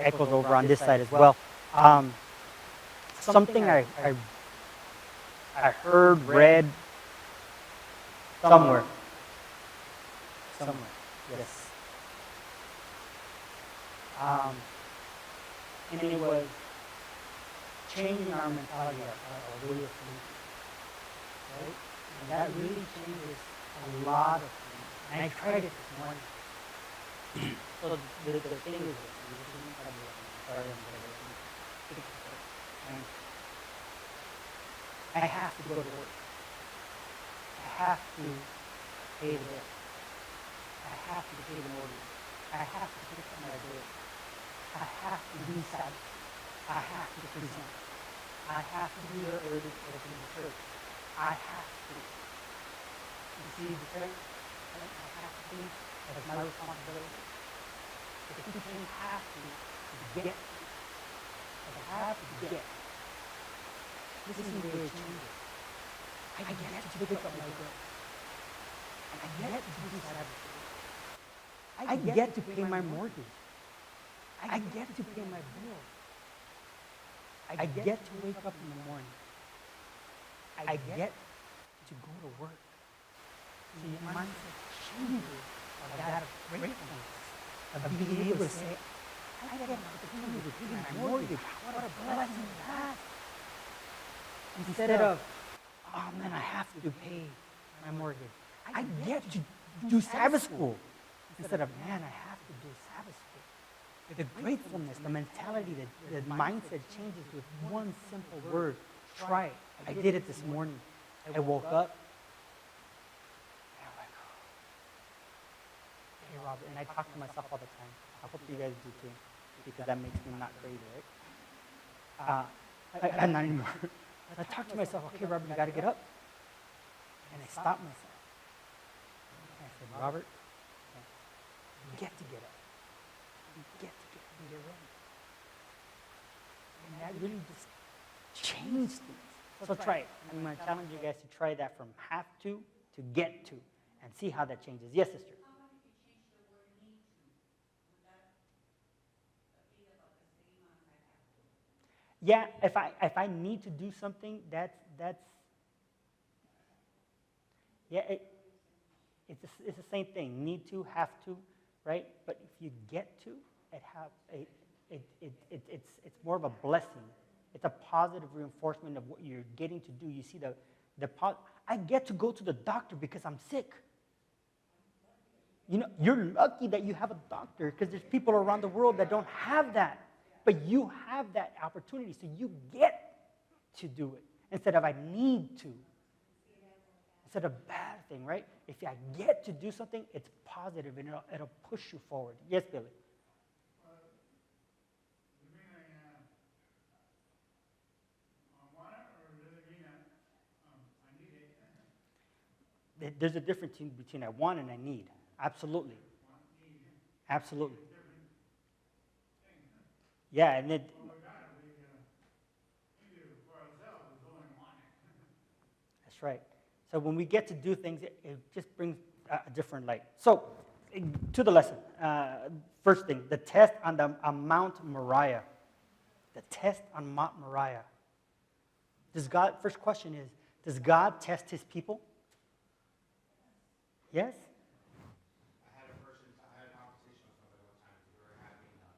echoes over on this side as well. Um, something I heard, read somewhere. Yes. And it was changing our mentality, our way of thinking, right? And that really changes a lot of things. And I tried it this morning. So the thing is, sorry, and I have to go to work. I have to pay the bill. I have to pay the mortgage. I have to pick up my bill. I have to do Sabbath. I have to present. I have to be there early to open the church. I have to. You see the thing? I have to be. That's my responsibility. But the people have to get. I have to get. This is the way it changes. I get to pick up my bill. I get to do Sabbath. I get to pay my mortgage. I get to pay my bill. I get to wake up in the morning. I get to go to work. So your mindset changes of that of gratefulness, of being able to say, I get an opportunity to pay my mortgage. What a blessing is that? Instead of, oh man, I have to pay my mortgage. I get to do Sabbath school. Instead of, man, I have to do Sabbath school. The gratefulness, the mentality, the mindset changes with one simple word. Try it. I did it this morning. I woke up. And I'm like, hey, Robert. And I talk to myself all the time. I hope you guys do too. Because that makes me not crazy, right? I'm not anymore. I talk to myself, okay, Robert, you got to get up. And I stop myself. And I said, Robert, you get to get up. You get to get ready. And that really just changed things. So try it. I'm going to challenge you guys to try that from have to get to and see how that changes. Yes, sister? How about if you change the word need to? Would that be about the same as I have to? Yeah, if I need to do something, that's yeah, it's the same thing. Need to, have to, right? But if you get to, it's more of a blessing. It's a positive reinforcement of what you're getting to do. You see I get to go to the doctor because I'm sick. You know, you're lucky that you have a doctor because there's people around the world that don't have that. But you have that opportunity, so you get to do it instead of I need to. Instead of bad thing, right? If I get to do something, it's positive and it'll push you forward. Yes, Billy? You mean I want it, or does it mean I need it? There's a difference between I want and I need. Absolutely. Want, need. Absolutely. Different things. Yeah, and it. Well, we got it. We need it for ourselves. We only want it. That's right. So when we get to do things, it just brings a different light. So to the lesson. First thing, the test on Mount Moriah. The test on Mount Moriah. First question is, does God test his people? Yes? I had a conversation with somebody one time. We were having a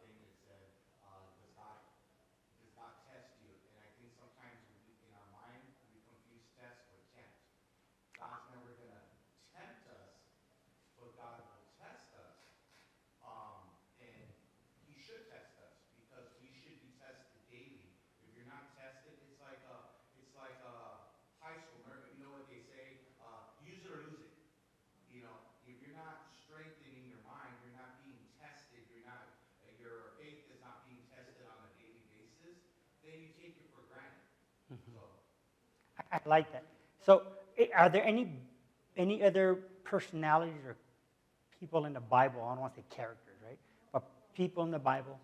thing that said, does God test you? And I think sometimes in our mind, we confuse test with tempt. God's never going to tempt us, but God will test us. And he should test us because we should be tested daily. If you're not tested, it's like a high school. You know what they say? Use it or lose it. You know, if you're not strengthening your mind, you're not being tested, your faith is not being tested on a daily basis, then you take it for granted. Mm-hmm. So I like that. So are there any other personalities or people in the Bible, I don't want to say characters, right? But people in the Bible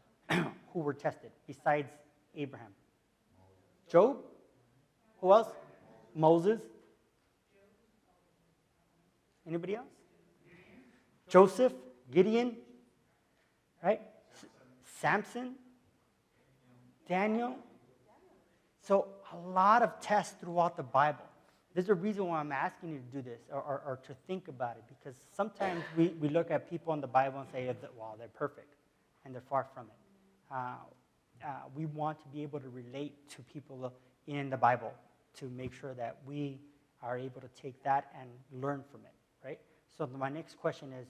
who were tested besides Abraham? Job? Who else? Moses? Anybody else? Joseph? Gideon? Right? Samson, Daniel. So a lot of tests throughout the Bible. There's a reason why I'm asking you to do this or to think about it, because sometimes we look at people in the Bible and say, well, they're perfect, and they're far from it. We want to be able to relate to people in the Bible to make sure that we are able to take that and learn from it, right? So my next question is,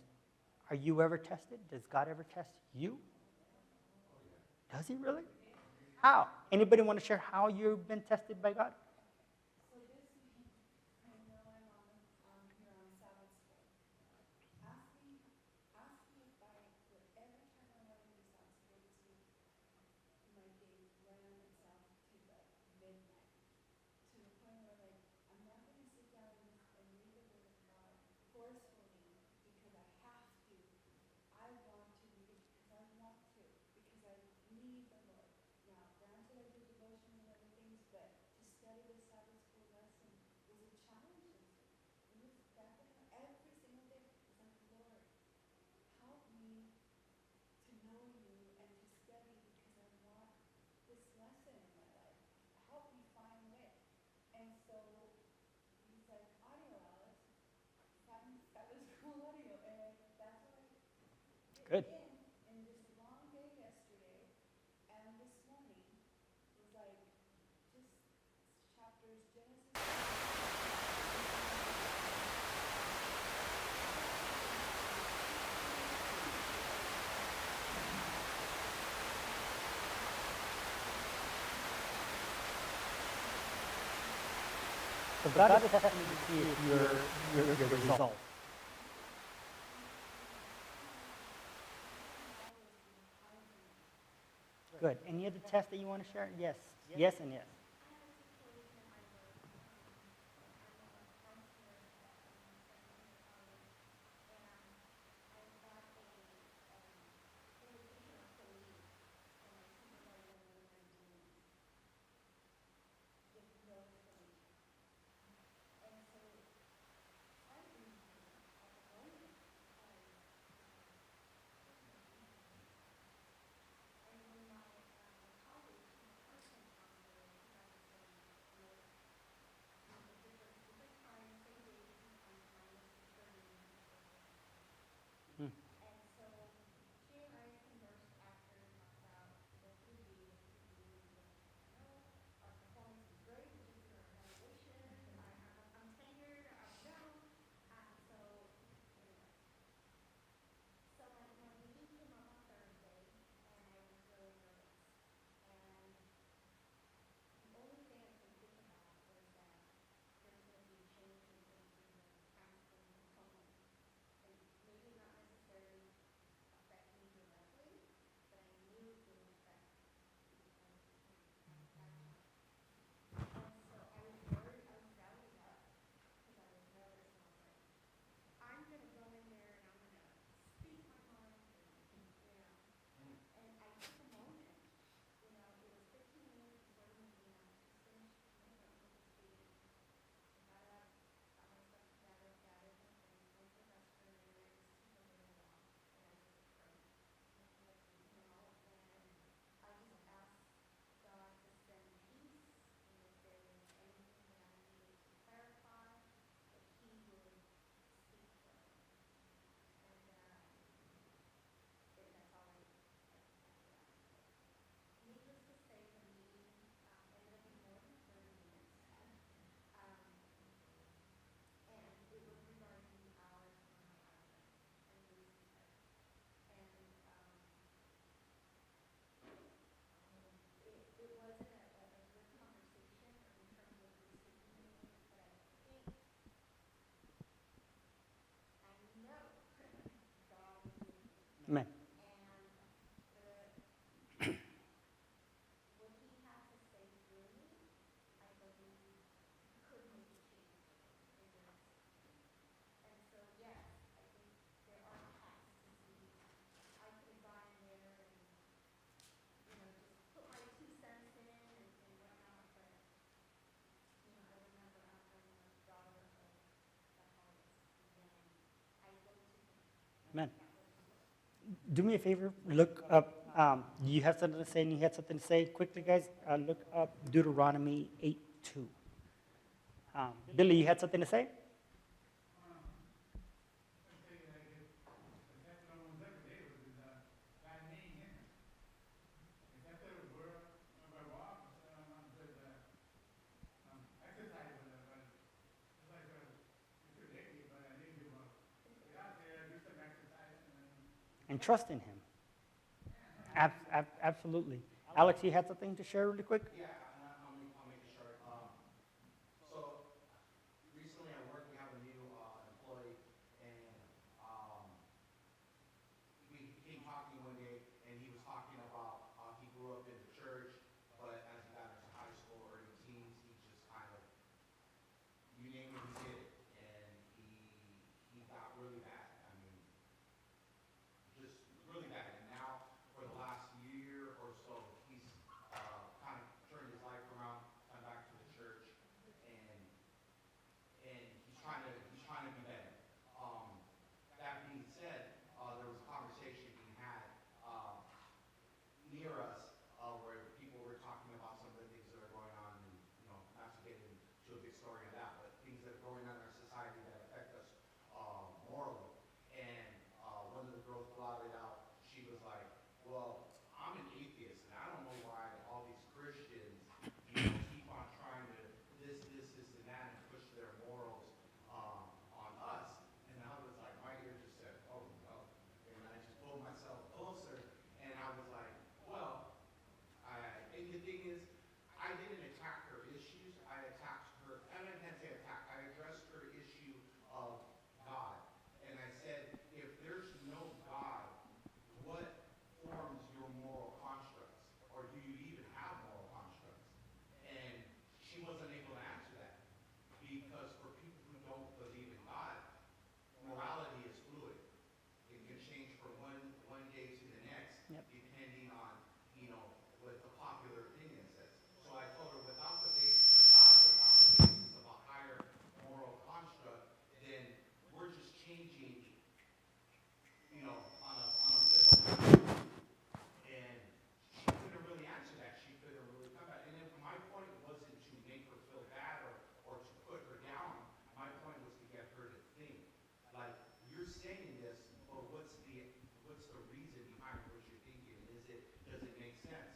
are you ever tested? Does God ever test you? Does he really? How? Anybody want to share how you've been tested by God? So this week, I know I'm here on Sabbath School. Ask me if every time I want to do Sabbath School this week, my day ran itself to the midnight, to the point where like I'm not going to sit down and read the Word of God forcefully because I have to. I want to read it because I want to, because I need the Lord. Now, granted, I do devotions and other things, but to study the Sabbath School lesson was a challenge this week. It was definitely every single day. It's like, Lord, help me to know you and to study because I want this lesson in my life. Help me find a way. And so he's like, audio, Alice. Find Sabbath School audio. And that's what I Good. in this long day yesterday and this morning was like just chapters Genesis. So God is testing to see if your result. Good. Any other tests that you want to share? Yes. Yes and yes. Hmm. Amen. Amen. Do me a favor, look up, you have something to say and you had something to say? Quickly, guys, look up Deuteronomy 8:2. Billy, you had something to say? I say like if that's what one's every day with is God name in him. If that's the word of our walk, says exercise with it, but it's like it's ridiculous, but I need to get out there, do some exercise, And trust in him. Absolutely. Alex, you had something to share really quick? Yeah, and I'll make it short. So recently at work we have a new employee, and we came talking one day, and he was talking about he grew up in the church, but as he got into high school, early teens, he just kind of, you name it, he did it, and he got really bad. I mean, just really bad. And now for the last year or so, he's kind of turned his life around, come back to the church, and he's trying to be better. That being said, there was a conversation being had near us where people were talking about some of the things that are going on, and not to get into a big story on that, but things that are going on in our society that affect us morally. And one of the girls blotted out. She was like, "Well, I'm an atheist, and I don't know why all these Christians, keep on trying to this, and that, and push their morals on us." And I was like, my ear just said, "Oh no!" And I just pulled myself closer, and I was like, "Well," and the thing is, I didn't attack her issues. I attacked her, and I can't say attack. I addressed her issue of God, and I said, if there's no God, what forms your moral constructs, or do you even have moral constructs? And she wasn't able to answer that, because for people who don't believe in God, morality is fluid. It can change from one day to the next, Yep. depending on what the popular opinion says. So I told her, without the basis of God, without the basis of a higher moral construct, then we're just changing, on a flip of a coin. And she couldn't really answer that. She couldn't really come back. And if my point wasn't to make her feel bad or to put her down. My point was to get her to think. Like, you're saying this, but what's the reason behind what you're thinking? Does it make sense?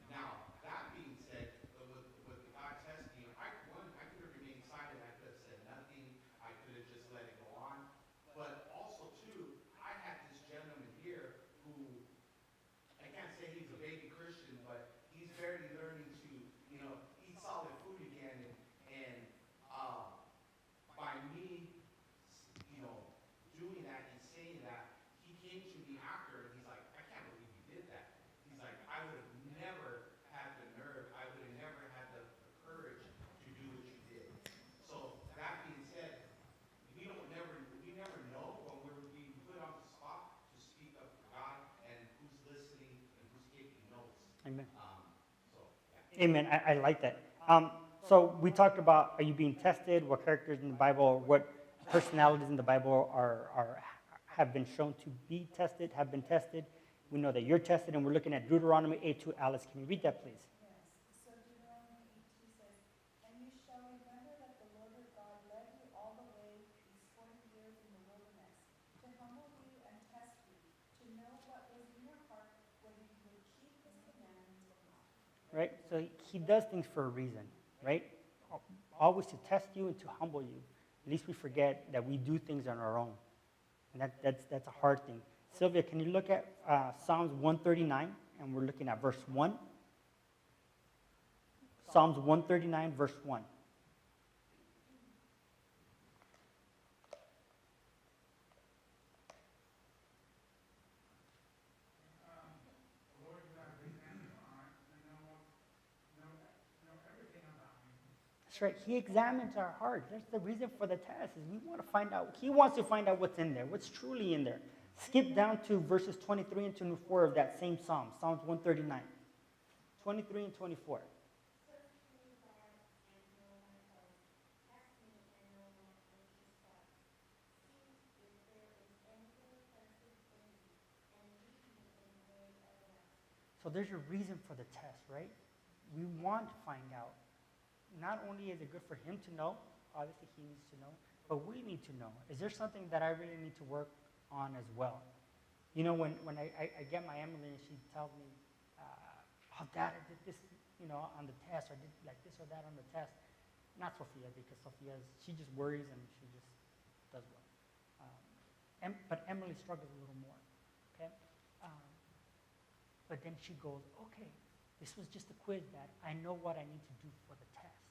Now, that being said, with the God testing, I could have remained silent. I could have said nothing. I could have just let it go on. But also, too, I had this gentleman here who, I can't say he's a baby Christian, but he's barely learning to, eat solid food again. And by me, doing that and saying that, he came to me after, and he's like, "I can't believe you did that." He's like, "I would have never had the nerve. I would have never had the courage to do what you did." So that being said, we never know when we're being put on the spot to speak up for God, and who's listening and who's taking notes. Amen. So yeah. Amen. I like that. So we talked about, are you being tested? What characters in the Bible, what personalities in the Bible have been shown to be tested, have been tested. We know that you're tested, and we're looking at Deuteronomy 8:2. Alice, can you read that, please? Yes, so Deuteronomy 8:2 says, "And you shall remember that the Lord your God led you all the way these 40 years in the wilderness, to humble you and test you, to know what was in your heart, whether you would keep his commandments or not." Right? So he does things for a reason, right? Always to test you and to humble you. At least we forget that we do things on our own. And that's a hard thing. Sylvia, can you look at Psalms 139? And we're looking at verse 1. Psalms 139, verse 1. the Lord is our great man of heart, and know everything about me. That's right. He examines our heart. That's the reason for the test, is we want to find out. He wants to find out what's in there, what's truly in there. Skip down to verses 23 and 24 of that same Psalm, Psalms 139. 23 and 24. Search me, God, and know my heart. Test me and know my anxious thoughts. See if there is any way offensive in me, So there's a reason for the test, right? We want to find out. Not only is it good for him to know, obviously he needs to know, but we need to know. Is there something that I really need to work on as well? You know, when I get my Emily and she tells me, oh, Dad, I did this, on the test, or I did like this or that on the test. Not Sophia, because she just worries and she just does well. But Emily struggles a little more, okay? But then she goes, okay, this was just a quiz, Dad. I know what I need to do for the test.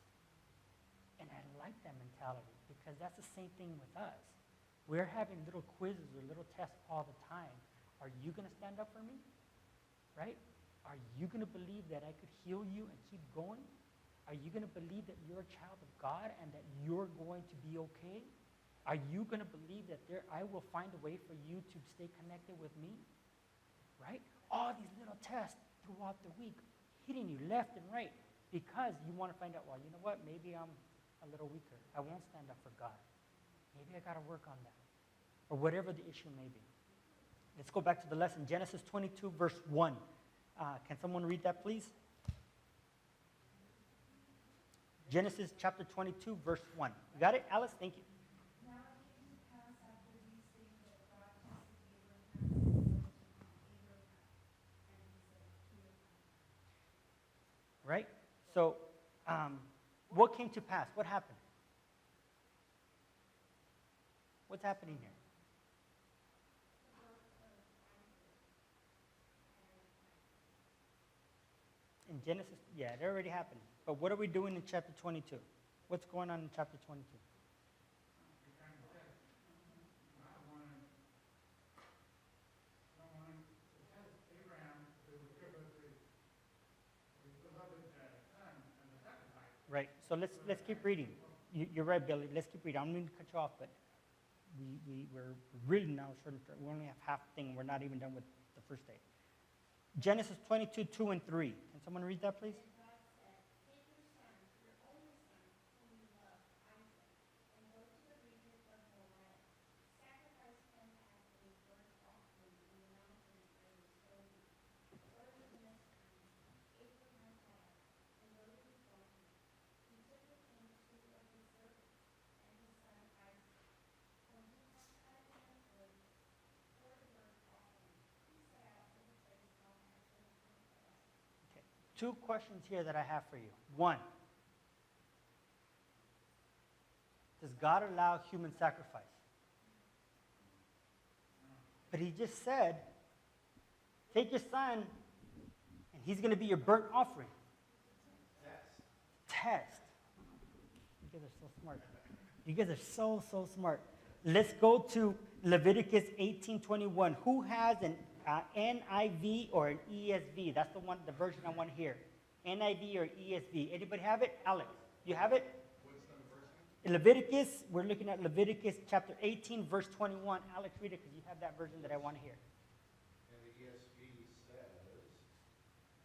And I like that mentality because that's the same thing with us. We're having little quizzes or little tests all the time. Are you going to stand up for me? Right? Are you going to believe that I could heal you and keep going? Are you going to believe that you're a child of God and that you're going to be okay? Are you going to believe that I will find a way for you to stay connected with me? Right? All these little tests throughout the week, hitting you left and right because you want to find out, well, you know what? Maybe I'm a little weaker. I won't stand up for God. Maybe I got to work on that. Or whatever the issue may be. Let's go back to the lesson. Genesis 22, verse 1. Can someone read that, please? Genesis chapter 22, verse 1. You got it, Alice? Thank you. Now it came to pass after these things that God tested Abraham and said to him, Abraham. And he said, Here I am. Right? So, what came to pass? What happened? What's happening here? In Genesis, yeah, it already happened. But what are we doing in chapter 22? What's going on in chapter 22? Right. So let's keep reading. You're right, Billy. Let's keep reading. I'm going to cut you off, but we're really now short. We only have half the thing. We're not even done with the first day. Genesis 22, 2 and 3. Can someone read that, please? And God said, Take your son, your only son, whom you love, Isaac, and go to the region of Moriah. Sacrifice him as a burnt offering on the mountain I will show you. Early the next time, Abraham got up and rode his donkey. He took with him 2 of his servants and his son Isaac. When he had cut enough wood for the burnt offering, he set out for the place God had chosen for us. Okay. 2 questions here that I have for you. 1, does God allow human sacrifice? But he just said, take your son, and he's going to be your burnt offering. Test. You guys are so smart. You guys are so smart. Let's go to Leviticus 18:21. Who has an NIV or an ESV? That's the version I want to hear. NIV or ESV. Anybody have it? Alex, you have it? What's the verse? In Leviticus, we're looking at Leviticus chapter 18, verse 21. Alex, read it because you have that version that I want to hear. And the ESV says,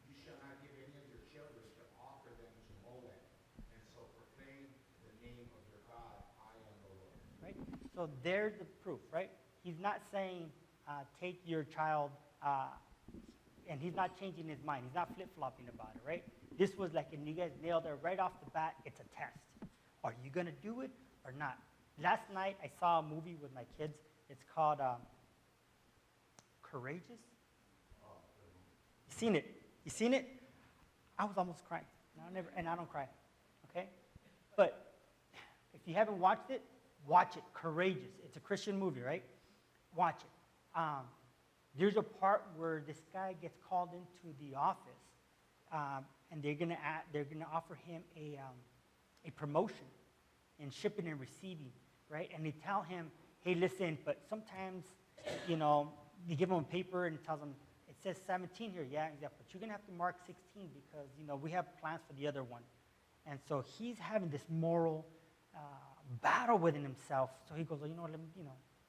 You shall not give any of your children to offer them to Molech, and so proclaim the name of your God, I am the Lord. Right? So there's the proof, right? He's not saying take your child, and he's not changing his mind. He's not flip-flopping about it, right? This was like, and you guys nailed it right off the bat, it's a test. Are you going to do it or not? Last night, I saw a movie with my kids. It's called Courageous. You seen it? You seen it? I was almost crying. And I don't cry, okay? But if you haven't watched it, watch it. Courageous. It's a Christian movie, right? Watch it. There's a part where this guy gets called into the office, and they're gonna offer him a promotion in shipping and receiving, right? And they tell him, hey, listen, but sometimes, you give him a paper and it tells him, it says 17 here, yeah, exactly. But you're gonna have to mark 16 because we have plans for the other one. And so he's having this moral battle within himself. So he goes, well,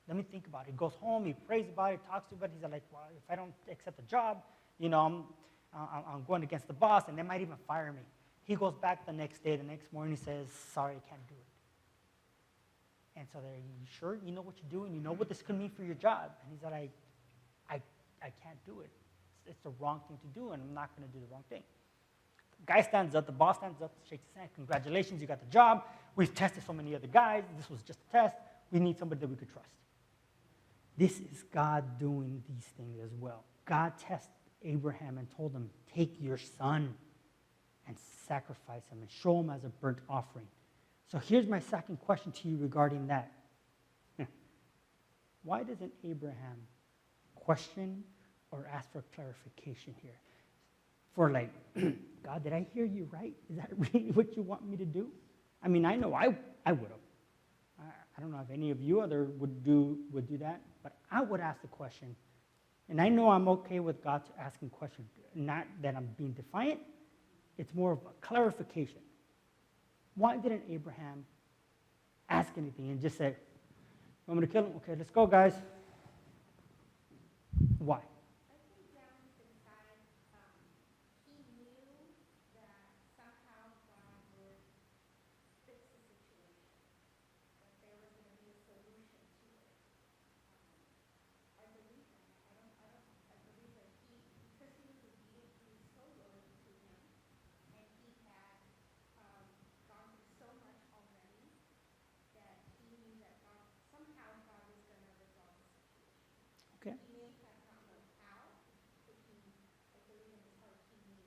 let me think about it. He goes home, he prays about it, talks about it. He's like, well, if I don't accept the job, I'm going against the boss, and they might even fire me. He goes back the next day, the next morning, he says, sorry, I can't do it. And so they're, you sure? You know what you're doing? You know what this could mean for your job? And he's like, I can't do it. it's the wrong thing to do, and I'm not going to do the wrong thing. Guy stands up, the boss stands up, shakes his hand. Congratulations, you got the job. We've tested so many other guys. This was just a test. We need somebody that we could trust. This is God doing these things as well. God tested Abraham and told him, take your son and sacrifice him and show him as a burnt offering. So here's my second question to you regarding that. Why doesn't Abraham question or ask for clarification here? For like, God, did I hear you right? Is that really what you want me to do? I mean, I know I would have. I don't know if any of you other would do that, but I would ask the question. And I know I'm okay with God asking questions. Not that I'm being defiant. It's more of a clarification. Why didn't Abraham ask anything and just say, you want me to kill him? Okay, let's go, guys. Why? I think down inside, he knew that somehow God would fix the situation, that there was going to be a solution to it. I believe that. I believe that because he was obedient, he was so loyal to him, and he had gone through so much already that he knew that somehow God was going to resolve the situation. Okay. He may have not known how, but I believe in his heart he knew.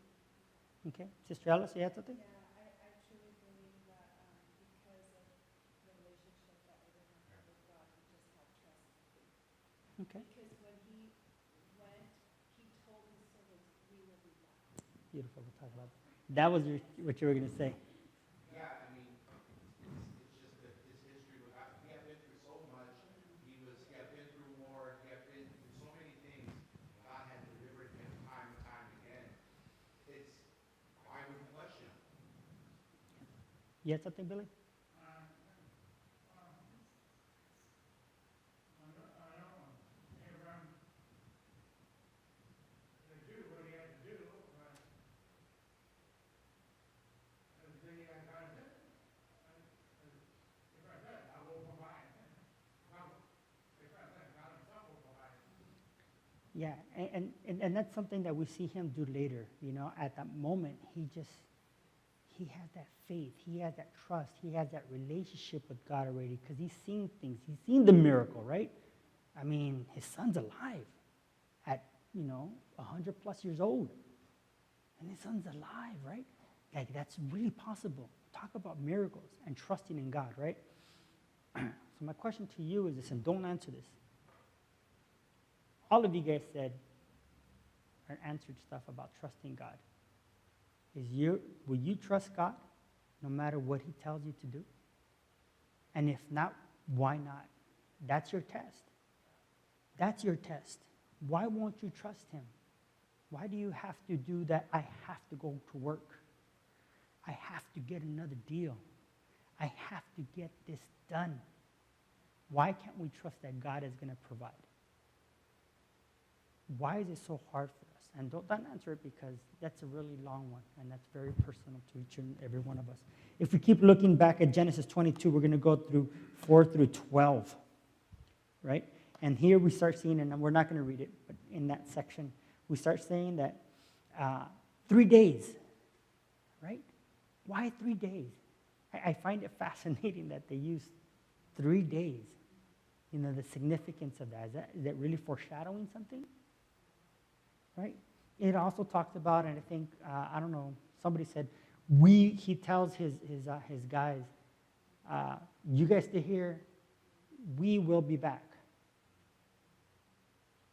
Okay. Sister Alice, you had something? Yeah, I truly believe that because of the relationship that Abraham had with God, he just had trust and faith. Okay. Because when he went, he told his servants, we will be back. Beautiful. We'll talk about that. That was what you were going to say. Yeah, I mean, it's just that his history with God, he had been through so much. He had been through war. He had been through so many things. God had delivered him time and time again. It's, why would he question him? You had something, Billy? Abraham to do what he had to do, but as the God said, Abraham said, I will provide. Abraham said, God himself will provide. Yeah, and that's something that we see him do later. You know, at that moment, he has that faith, he has that trust, he has that relationship with God already because he's seen things. He's seen the miracle, right? I mean, his son's alive at, 100 plus years old. And his son's alive, right? Like, that's really possible. Talk about miracles and trusting in God, right? So my question to you is this, and don't answer this. All of you guys said or answered stuff about trusting God. Will you trust God no matter what he tells you to do? And if not, why not? That's your test. That's your test. Why won't you trust him? Why do you have to do that? I have to go to work. I have to get another deal. I have to get this done. Why can't we trust that God is going to provide? Why is it so hard for us? And don't answer it because that's a really long one, and that's very personal to each and every one of us. If we keep looking back at Genesis 22, we're going to go through 4 through 12, right? And here we start seeing, and we're not going to read it, but in that section, we start saying that 3 days, right? Why 3 days? I find it fascinating that they use 3 days. You know, the significance of that. Is that really foreshadowing something? Right? It also talks about, and I think, I don't know, somebody said, he tells his guys, you guys stay here, we will be back.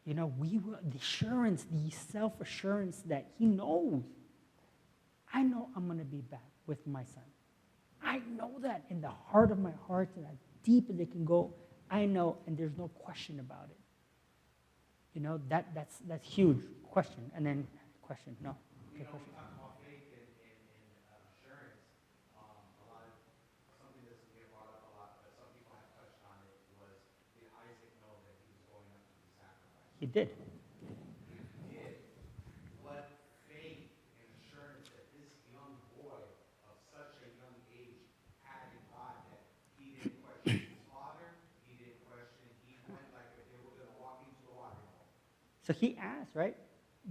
You know, we will, the assurance, the self-assurance that he knows. I know I'm going to be back with my son. I know that in the heart of my heart, and as deep as it can go, I know, and there's no question about it. You know, that's huge. Question, and then question, no. Okay, We question. talk about faith and assurance. A lot of, something that doesn't get brought up a lot, but some people have touched on it, was, did Isaac know that he was going up to be sacrificed? He did. He did. What faith and assurance that this young boy of such a young age had in God, that he didn't question his father, he didn't question, he went like if they were going to walk into the water. So he asked, right?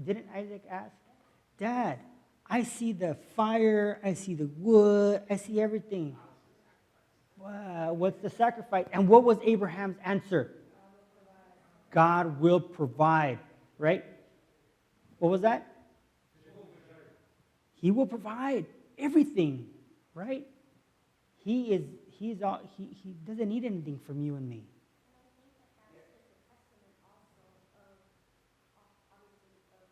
Didn't Isaac ask? Dad, I see the fire, I see the wood, I see everything. What's the sacrifice? And what was Abraham's answer? God will provide, right? What was that? He will provide everything, right? He doesn't need anything from you and me. And I think that that's just a testament also of obviously of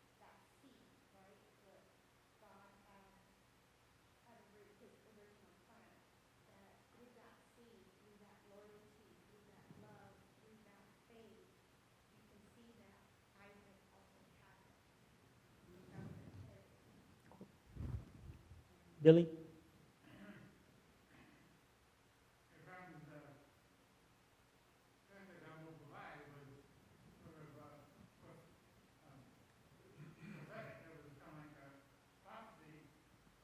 that seed, right? What God had his original plan. That through that seed, through that loyalty, through that love, through that faith, you can see that Isaac also had it. That was inherited. Billy? Abraham's fact that God will provide was sort of prophetic. It was kind of like a prophecy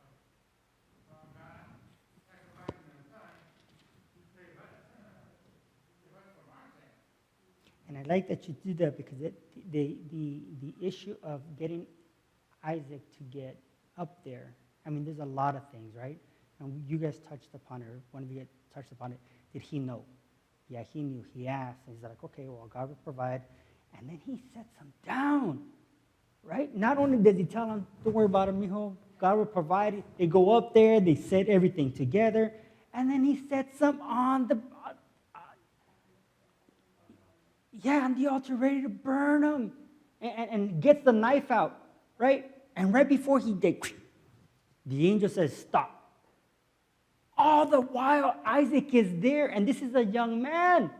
of God sacrificing His Son to save us. Save us from our sin. And I like that you do that because the issue of getting Isaac to get up there, I mean, there's a lot of things, right? And you guys touched upon it, or one of you touched upon it. Did he know? Yeah, he knew. He asked. And he's like, okay, well, God will provide. And then he sets him down, right? Not only does he tell him, don't worry about it, mijo, God will provide. They go up there, they set everything together, and then he sets them on the on the altar, ready to burn them, and gets the knife out, right? And right before he did, the angel says, stop. All the while, Isaac is there, and this is a young man.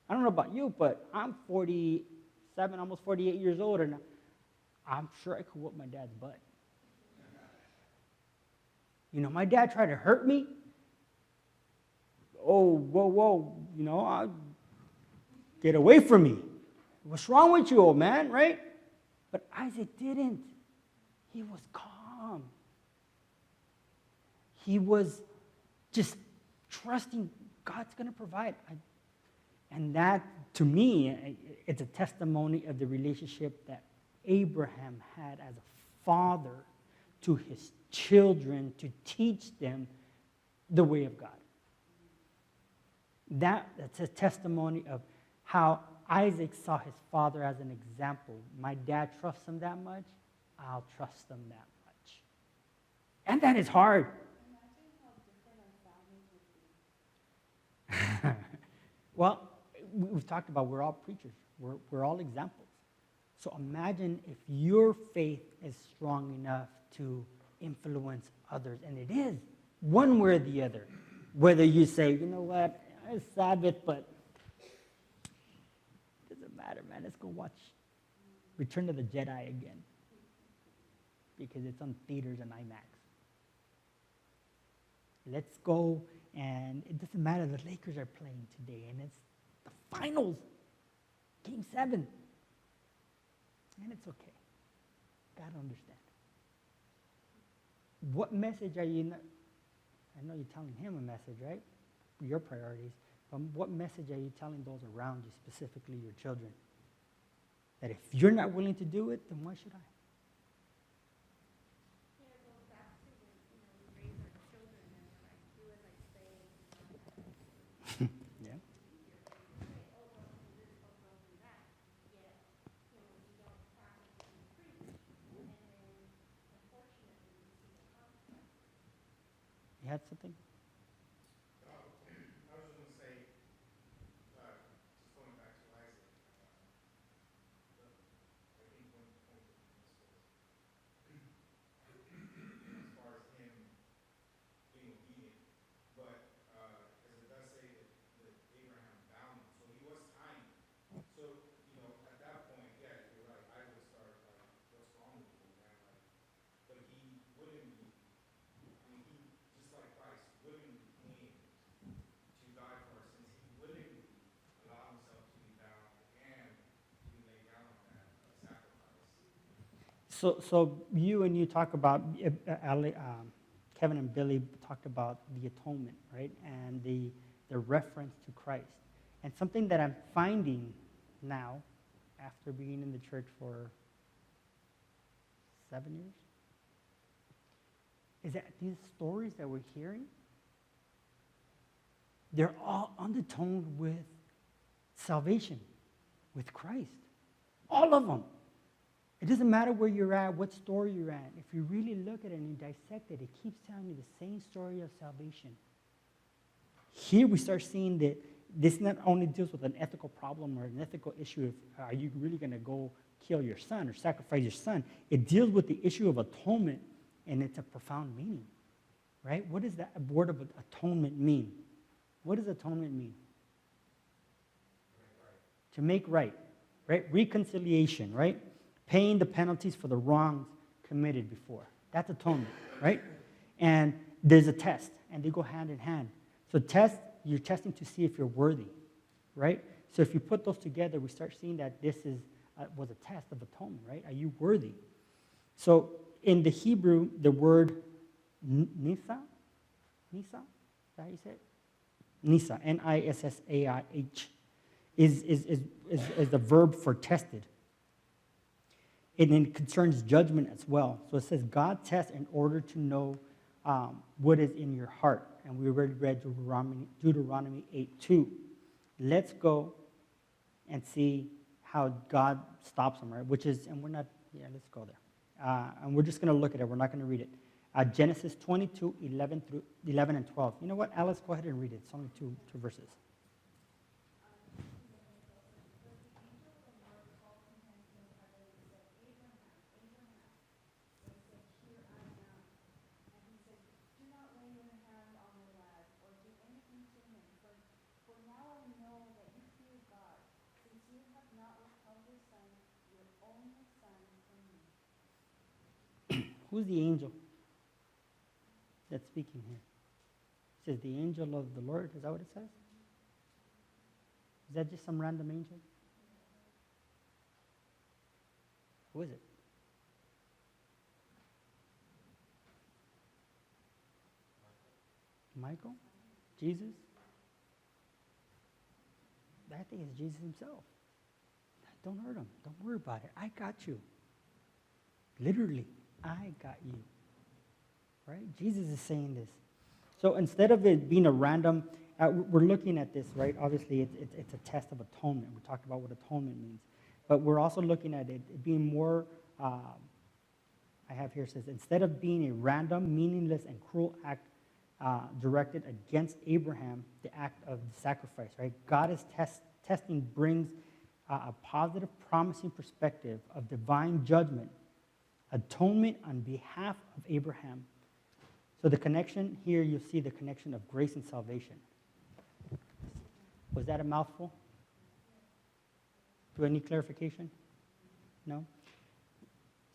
I don't know about you, but I'm 47, almost 48 years old, and I'm sure I could whoop my dad's butt. You know, my dad tried to hurt me. Oh, whoa, get away from me. What's wrong with you, old man, right? But Isaac didn't. He was calm. He was just trusting God's going to provide. And that, to me, it's a testimony of the relationship that Abraham had as a father to his children to teach them the way of God. That's a testimony of how Isaac saw his father as an example. My dad trusts him that much, I'll trust him that much. And that is hard. Imagine how different our families would be. Well, we've talked about we're all preachers. We're all examples. So imagine if your faith is strong enough to influence others, and it is, one way or the other. Whether you say, you know what, it's Sabbath, but it doesn't matter, man. Let's go watch Return of the Jedi again because it's on theaters and IMAX. Let's go, and it doesn't matter. The Lakers are playing today, and it's the finals, Game 7. And it's okay. God understands. What message are you, I know you're telling him a message, right? Your priorities. But what message are you telling those around you, specifically your children? That if you're not willing to do it, then why should I? Here it goes back to when, we raise our children and we're like, do as I say, Yeah. say, oh, don't do this, oh, don't do that. Yet, you don't practice what you preach. And then, unfortunately, you see the consequences. You had something? I was just going to say, just going back to Isaac, I think one point that you missed was, as far as him being obedient, but as it does say that Abraham bound him, so he was tying him. So, at that point, yeah, you're right, I would start, what's wrong with you, man? But he willingly, he, just like Christ, willingly came to die for our sins. He willingly allowed himself to be bound and to be laid down on that sacrifice. So you talk about, Kevin and Billy talked about the atonement, right? And the reference to Christ. And something that I'm finding now, after being in the church for 7 years, is that these stories that we're hearing, they're all undertoned with salvation, with Christ. All of them. It doesn't matter where you're at, what story you're at. If you really look at it and you dissect it, it keeps telling you the same story of salvation. Here we start seeing that this not only deals with an ethical problem or an ethical issue of are you really going to go kill your son or sacrifice your son. It deals with the issue of atonement, and it's a profound meaning, right? What does that word of atonement mean? What does atonement mean? To make right, right? Reconciliation, right? Paying the penalties for the wrongs committed before. That's atonement, right? And there's a test, and they go hand in hand. So you're testing to see if you're worthy, right? So if you put those together, we start seeing that this was a test of atonement, right? Are you worthy? So in the Hebrew, the word nisa, is that how you say it? Nisa, N-I-S-S-A-I-H, is the verb for tested. And it concerns judgment as well. So it says God tests in order to know what is in your heart. And we already read Deuteronomy 8:2. Let's go and see how God stops them, right? Let's go there. And we're just going to look at it. We're not going to read it. Genesis 22, 11 and 12. You know what, Alice, go ahead and read it. It's only two verses. Who's the angel that's speaking here? It says the angel of the Lord. Is that what it says? Is that just some random angel? Who is it? Michael? Jesus? I think it's Jesus himself. Don't hurt him. Don't worry about it. I got you. Literally, I got you. Right? Jesus is saying this. So instead of it being a random, we're looking at this, right? Obviously, it's a test of atonement. We talked about what atonement means. But we're also looking at it being more, I have here says, instead of being a random, meaningless, and cruel act directed against Abraham, the act of sacrifice, right? God is testing brings a positive, promising perspective of divine judgment, atonement on behalf of Abraham. So the connection here, you'll see the connection of grace and salvation. Was that a mouthful? Do I need clarification? No?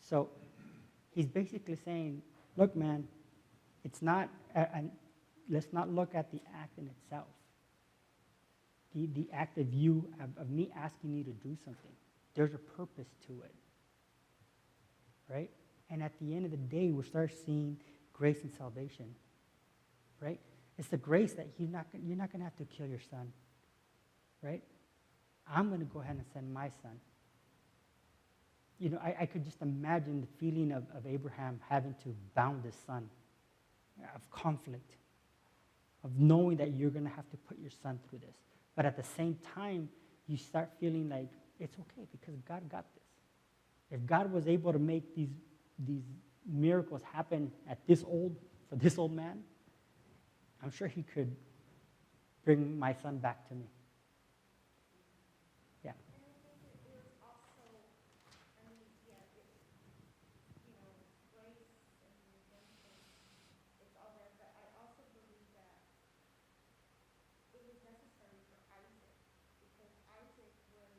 So he's basically saying, look, man, it's not, let's not look at the act in itself. The act of me asking you to do something. There's a purpose to it. Right? And at the end of the day, we'll start seeing grace and salvation. Right? It's the grace that you're not going to have to kill your son. Right? I'm going to go ahead and send my son. You know, I could just imagine the feeling of Abraham having to bound his son, of conflict, of knowing that you're going to have to put your son through this. But at the same time, you start feeling like it's okay because God got this. If God was able to make these miracles happen for this old man, I'm sure he could bring my son back to me. Yeah. And I think it was also, I mean, yeah, grace and redemption, it's all there, but I also believe that it was necessary for Isaac, because Isaac was,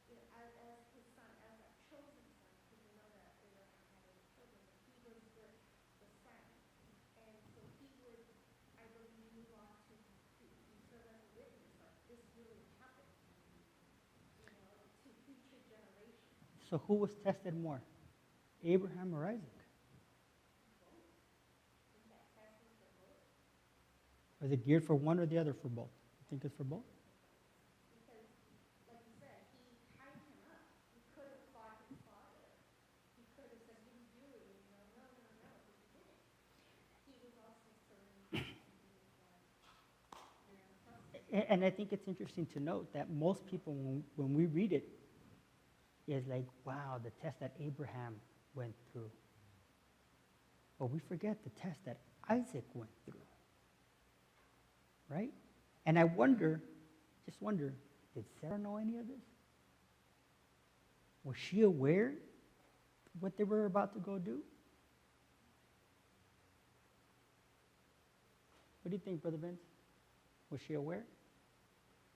as his son, as a chosen son, because we know that Abraham had other children, but he was the son. And so he would, I believe, move on to serve as a witness, like this really happened, to future generations. So who was tested more, Abraham or Isaac? Was it geared for one or the other for both? You think it's for both? Because, like you said, And I think it's interesting to note that most people, when we read it, is like, wow, the test that Abraham went through. But we forget the test that Isaac went through. Right? And I just wonder, did Sarah know any of this? Was she aware of what they were about to go do? What do you think, Brother Vince? Was she aware?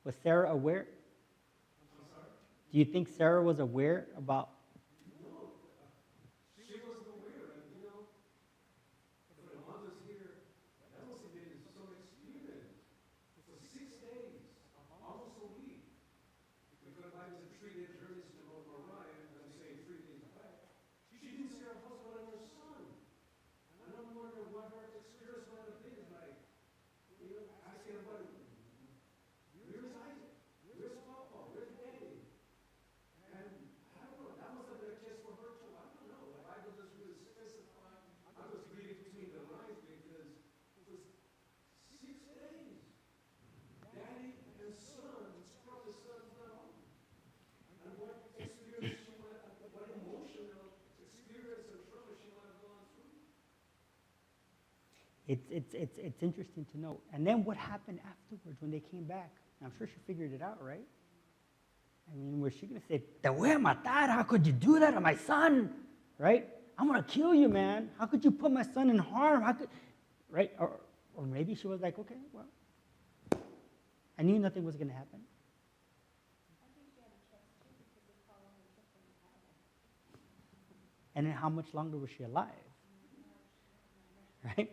Was Sarah aware? I'm sorry? Do you think Sarah was aware about? No, she wasn't aware. And, for the mothers here, that must have been some experience. For 6 days, almost a week, because I was a 3-day journey to Moriah, and I'm saying 3 days back, she didn't see her husband and her son. And I'm wondering what her experience might have been like. Asking about, where's Isaac? Where's Papa? Where's Daddy? And I don't know, that must have been a test for her too. I don't know. The Bible doesn't really specify. I was reading between the lines because it was 6 days. Daddy and son, probably the son's not home. And what experience she might have, what emotional experience and trauma she might have gone through. It's interesting to know. And then what happened afterwards when they came back? I'm sure she figured it out, right? I mean, was she going to say, "Te voy a matar, how could you do that to my son?" Right? "I'm going to kill you, man. How could you put my son in harm? How could," right? Or maybe she was like, "Okay, well, I knew nothing was going to happen." I think she had a trust too because they called her and took them out of it. And then how much longer was she alive? Right?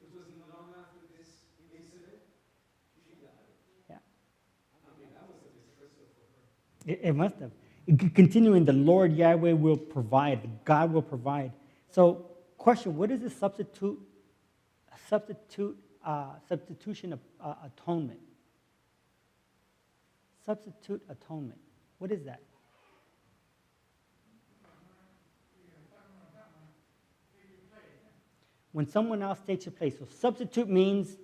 It wasn't long after this incident, she died. Yeah. I mean, that must have been stressful for her. It must have. Continuing, the Lord Yahweh will provide. God will provide. So, question: what is the substitution of atonement? Substitute atonement. What is that? When someone else takes your place. So substitute means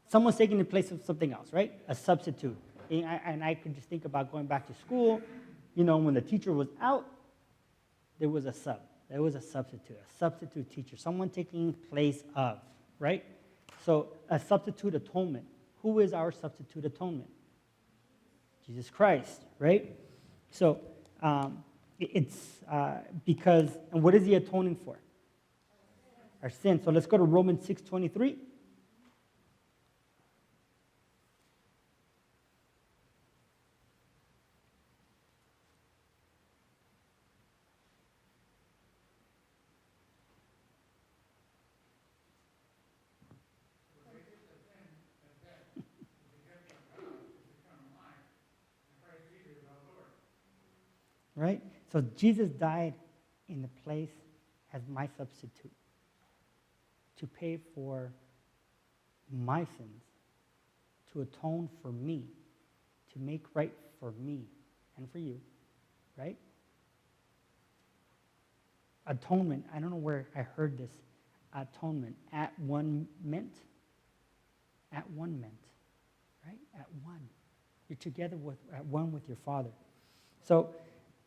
someone's taking the place of something else, right? A substitute. And I could just think about going back to school. When the teacher was out, there was a sub. There was a substitute teacher, someone taking place of, right? So a substitute atonement. Who is our substitute atonement? Jesus Christ, right? So it's because, and what is he atoning for? Our sin. So let's go to Romans 6:23. Right? So Jesus died in the place as my substitute to pay for my sins, to atone for me, to make right for me and for you, right? Atonement, I don't know where I heard this. Atonement, at one meant, right? At one. You're together at one with your Father. So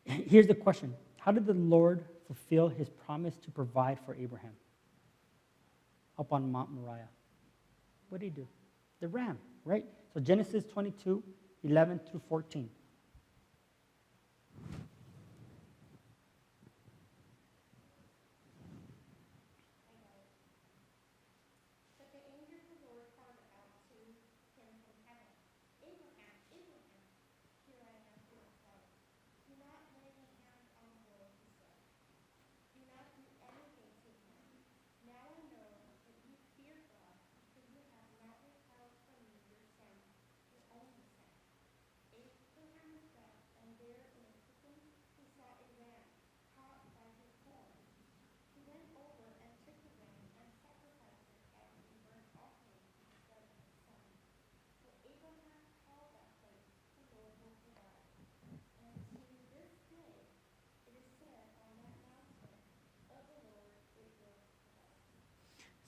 here's the question. How did the Lord fulfill his promise to provide for Abraham up on Mount Moriah? What did he do? The ram, right? So Genesis 22:11-14. But the angel of the Lord called out to him from heaven, Abraham, Abraham. Here I am, my son. Do not lay your hand on the boy, he said. Do not do anything to him. Now I know that you fear God, because you have not withheld from me your son, your only son. Abraham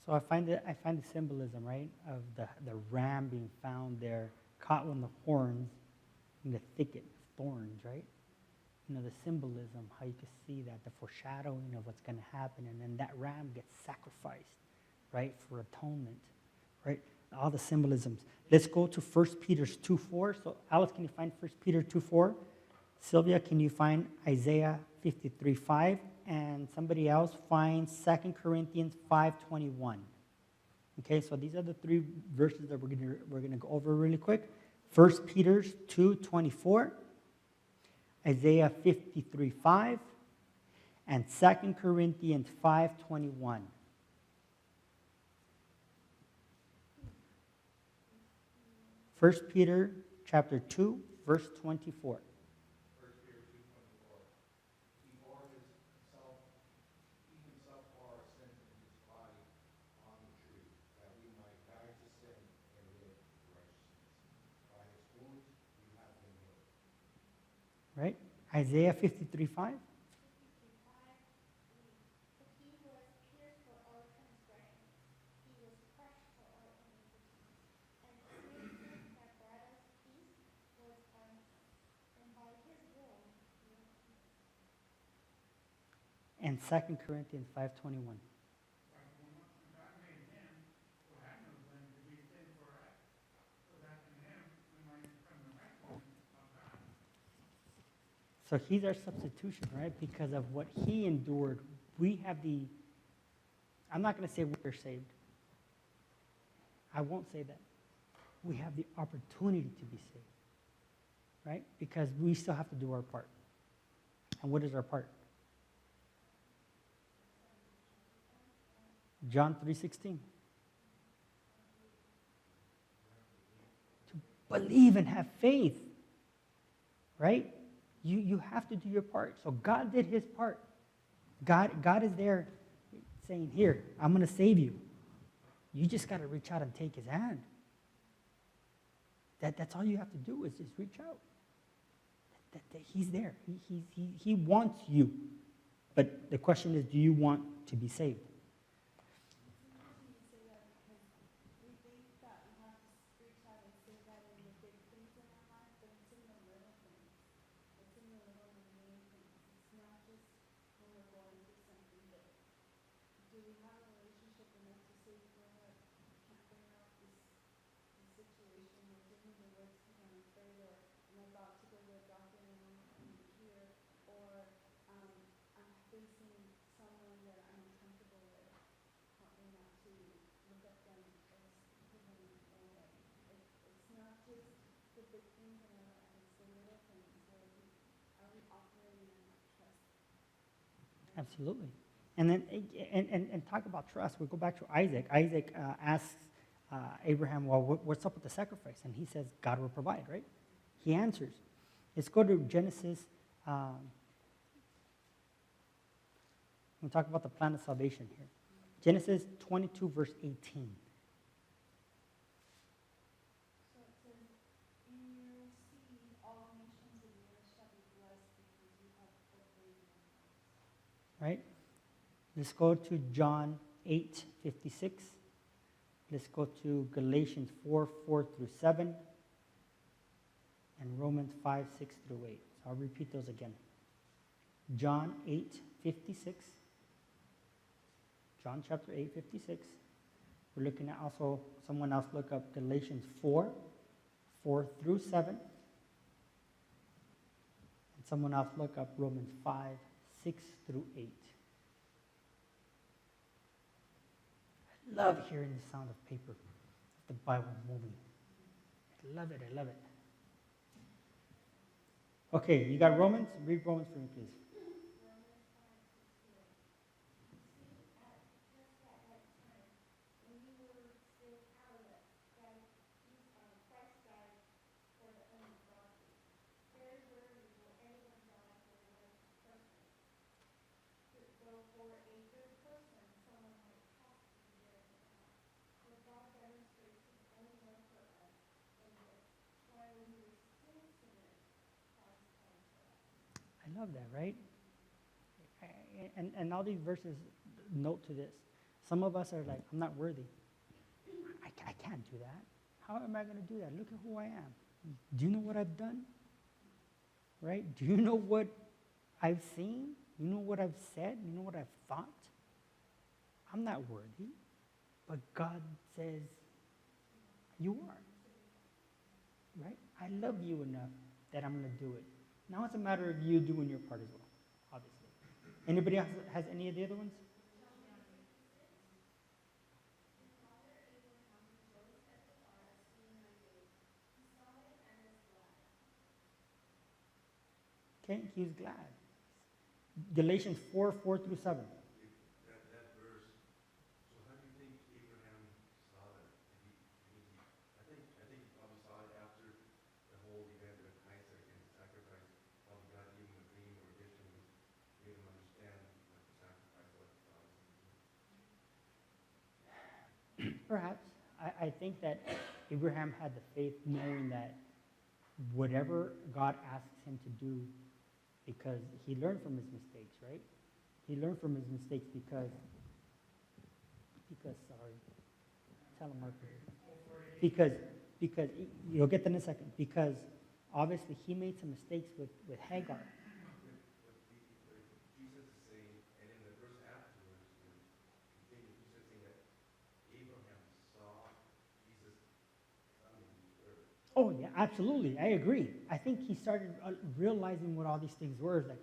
So I find the symbolism, right, of the ram being found there, caught with the horns in the thicket of thorns, right? The symbolism, how you can see that, the foreshadowing of what's going to happen, and then that ram gets sacrificed, right, for atonement, right? All the symbolisms. Let's go to 1 Peter 2:4. So Alice, can you find 1 Peter 2:4? Sylvia, can you find Isaiah 53:5? And somebody else find 2 Corinthians 5:21. Okay, so these are the three verses that we're gonna go over really quick. 1 Peter 2:24, Isaiah 53:5, and 2 Corinthians 5:21. First Peter chapter 2, verse 24. 1 Peter 2:24. He bore himself for our sins in his body on the tree, that we might die to sin and live to righteousness. By his wounds we have been healed. Right? Isaiah 53:5. 53:5 reads, "But he was pierced for our transgressions, he was crushed for our iniquities, and the chastisement that brought us peace was on him, and by his wounds we are healed." And 2 Corinthians 5:21. Like when God made him who had no sin to be sin for us, so that in him we might become the righteousness of God. So he's our substitution, right? Because of what he endured, we have I'm not going to say we're saved. I won't say that. We have the opportunity to be saved, right? Because we still have to do our part. And what is our part? John 3:16. To believe and have faith, right? You have to do your part. So God did his part. God is there saying, here, I'm going to save you. You just got to reach out and take his hand. That's all you have to do is just reach out. That he's there. He wants you. But the question is, do you want to be saved? It's interesting you say that because we think that we have to reach out and say that in the big things in our life, but it's in the little things. It's in the little mundane things. It's not just when we're going through something big. Do we have a relationship enough to say, you know what, I can't bring out this situation, or give me the words because I'm afraid, or I'm about to go to a doctor and I don't know if I'm going to hear, or I'm facing someone that I'm uncomfortable with. Help me not to look at them as people in a wrong way. It's not just the big things in our life, it's the little things where are we operating in that trust? Absolutely. And then and talk about trust. We go back to Isaac. Isaac asks Abraham, well, what's up with the sacrifice? And he says, God will provide, right? He answers. Let's go to Genesis. We'll talk about the plan of salvation here. Genesis 22, verse 18. So it says, in your seed all nations of the earth shall be blessed because you have obeyed my voice. Right? Let's go to John 8:56. Let's go to Galatians 4:4-7, and Romans 5:6-8. So I'll repeat those again. John 8:56. John chapter 8:56. We're looking at also, someone else look up Galatians 4:4-7. And someone else look up Romans 5:6-8. I love hearing the sound of paper, the Bible moving. I love it, I love it. Okay, you got Romans? Read Romans for me, please. Romans 5:6-8. See, just at that time, when you were still powerless, Christ died for the ungodly. Very rarely will anyone die for a righteous person. Though for a good person, someone might possibly dare to die. But God demonstrates his own love for us in this: while we were still sinners, Christ died for us. I love that, right? And all these verses note to this. Some of us are like, I'm not worthy. I can't do that. How am I going to do that? Look at who I am. Do you know what I've done? Right? Do you know what I've seen? You know what I've said? You know what I've thought? I'm not worthy. But God says, you are. Right? I love you enough that I'm going to do it. Now it's a matter of you doing your part as well, obviously. Anybody else has any of the other ones? Okay, he's glad. Galatians 4 through 7. That verse. So how do you think Abraham saw that? I think he probably saw it after the whole event with Isaac and the sacrifice. Probably God gave him a dream or a vision, which made him understand what the sacrifice what God was going to do. Perhaps. I think that Abraham had the faith knowing that whatever God asks him to do, because he learned from his mistakes, right? He learned from his mistakes because sorry, tell him Mark. Because you'll get that in a second. Because obviously he made some mistakes with Hagar. But Jesus is saying, and in the verse afterwards, when Jesus is saying that Abraham saw Jesus coming to earth. Oh yeah, absolutely. I agree. I think he started realizing what all these things were. It's like,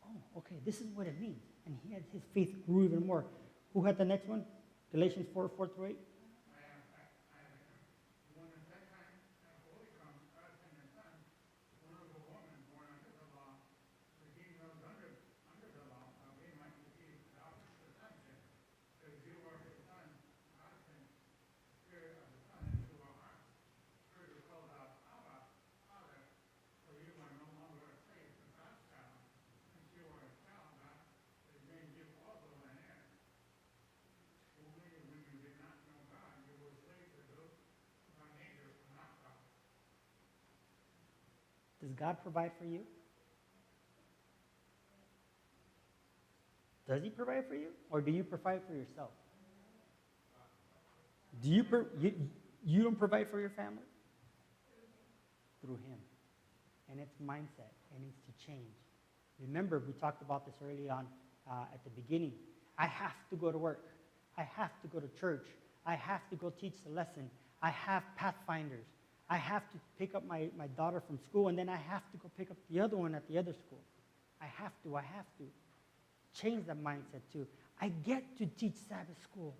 oh, okay, this is what it means. And his faith grew even more. Who had the next one? Galatians 4 through 8. When at that time Holy comes, God sent His Son, born of a woman, born under the law, redeemed those under the law, we might receive the office of sonship. Because you are His Son, God sent the Spirit of the Son into our hearts. Spirit who calls out, Abba, Father. So you are no longer a slave, but God's child. Since you are a child, God has made you also an heir. Only when you did not know God, you were slaves to those who by nature were not God. Does God provide for you? Does he provide for you? Or do you provide for yourself? Do you don't provide for your family? Through him. And it's mindset. It needs to change. Remember, we talked about this early on at the beginning. I have to go to work. I have to go to church. I have to go teach the lesson. I have pathfinders. I have to pick up my daughter from school, and then I have to go pick up the other one at the other school. I have to. Change that mindset too. I get to teach Sabbath school.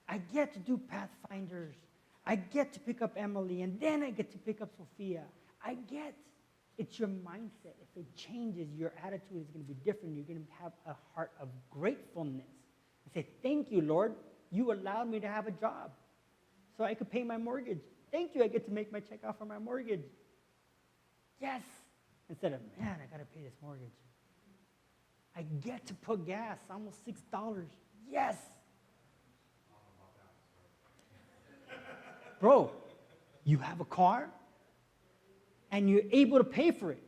I get to do pathfinders. I get to pick up Emily, and then I get to pick up Sophia. It's your mindset. If it changes, your attitude is going to be different. You're going to have a heart of gratefulness. And say, thank you, Lord. You allowed me to have a job so I could pay my mortgage. Thank you, I get to make my check out for my mortgage. Yes. Instead of, man, I got to pay this mortgage. I get to put gas, almost $6. Yes. Bro, you have a car and you're able to pay for it.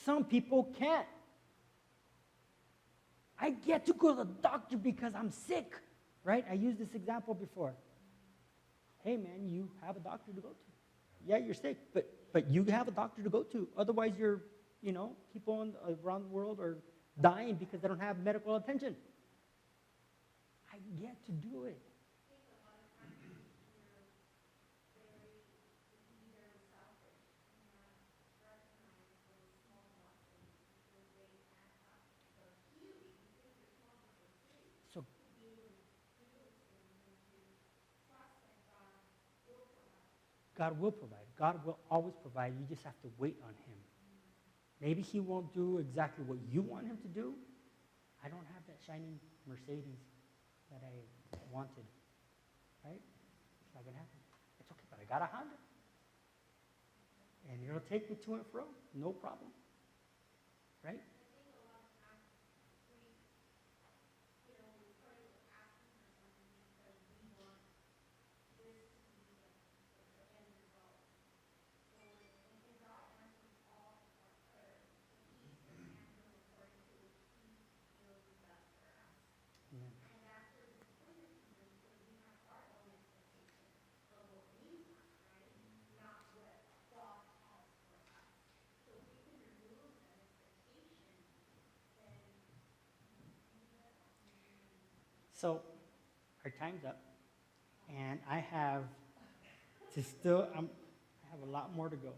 Some people can't. I get to go to the doctor because I'm sick, right? I used this example before. Hey, man, you have a doctor to go to. Yeah, you're sick, but you have a doctor to go to. Otherwise, people around the world are dying because they don't have medical attention. I get to do it. So God will provide. God will always provide. You just have to wait on him. Maybe he won't do exactly what you want him to do. I don't have that shiny Mercedes that I wanted. Right? It's not going to happen. It's okay, but I got a Honda. And it'll take me to and fro. No problem. Right? Amen. So our time's up, and I have to still, I have a lot more to go.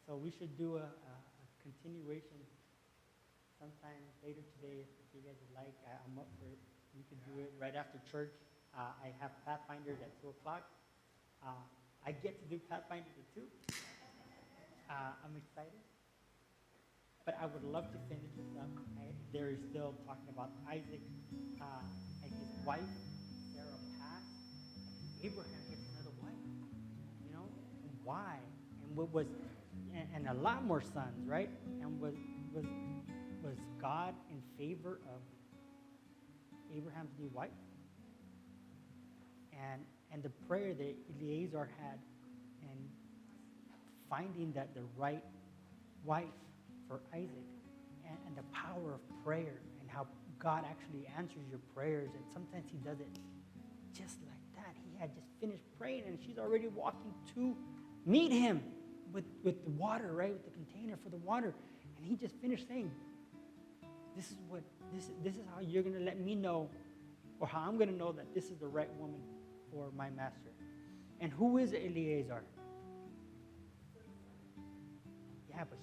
So we should do a continuation sometime later today if you guys would like. I'm up for it. We could do it right after church. I have Pathfinders at 2 o'clock. I get to do Pathfinders at 2. I'm excited. But I would love to finish this up. There is still talking about Isaac and his wife, Sarah passed. Abraham gets another wife. You know, and why? And what was, and a lot more sons, right? And was God in favor of Abraham's new wife? And the prayer that Eliezer had, and finding that the right wife for Isaac, and the power of prayer, and how God actually answers your prayers, and sometimes he does it just like that. He had just finished praying, and she's already walking to meet him with the water, right, with the container for the water, and he just finished saying, this is how you're going to let me know, or how I'm going to know that this is the right woman for my master. And who is Eliezer? Yeah, but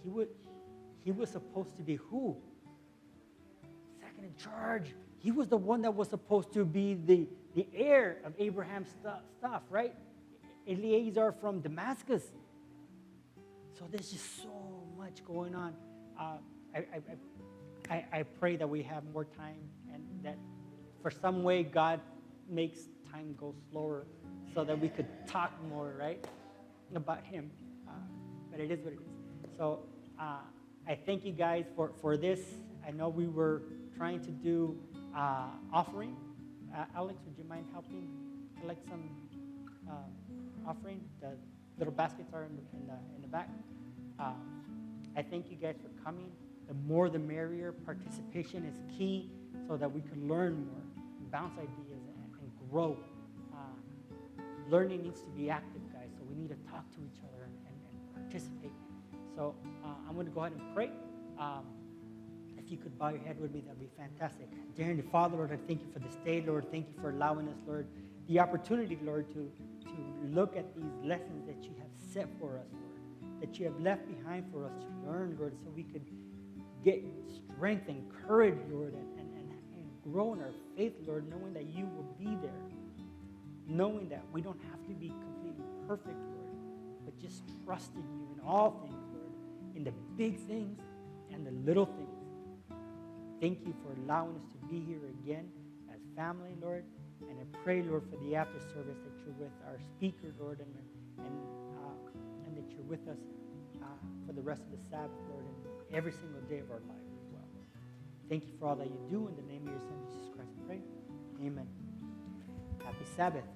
he was supposed to be who? Second in charge. He was the one that was supposed to be the heir of Abraham's stuff, right? Eliezer from Damascus. So there's just so much going on. I pray that we have more time, and that for some way God makes time go slower so that we could talk more, right, about him. But it is what it is. So I thank you guys for this. I know we were trying to do offering. Alex, would you mind helping collect some offering? The little baskets are in the back. I thank you guys for coming. The more the merrier. Participation is key so that we can learn more, bounce ideas, and grow. Learning needs to be active, guys, so we need to talk to each other and participate. So I'm going to go ahead and pray. If you could bow your head with me, that would be fantastic. Dear Heavenly Father, Lord, I thank you for this day, Lord. Thank you for allowing us, Lord, the opportunity, Lord, to look at these lessons that you have set for us, Lord, that you have left behind for us to learn, Lord, so we could get strength and courage, Lord, and grow in our faith, Lord, knowing that you will be there, knowing that we don't have to be completely perfect, Lord, but just trusting you in all things, Lord, in the big things and the little things. Thank you for allowing us to be here again as family, Lord, and I pray, Lord, for the after service that you're with our speaker, Lord, and that you're with us for the rest of the Sabbath, Lord, and every single day of our lives as well. Thank you for all that you do. In the name of your Son, Jesus Christ, I pray. Amen. Happy Sabbath.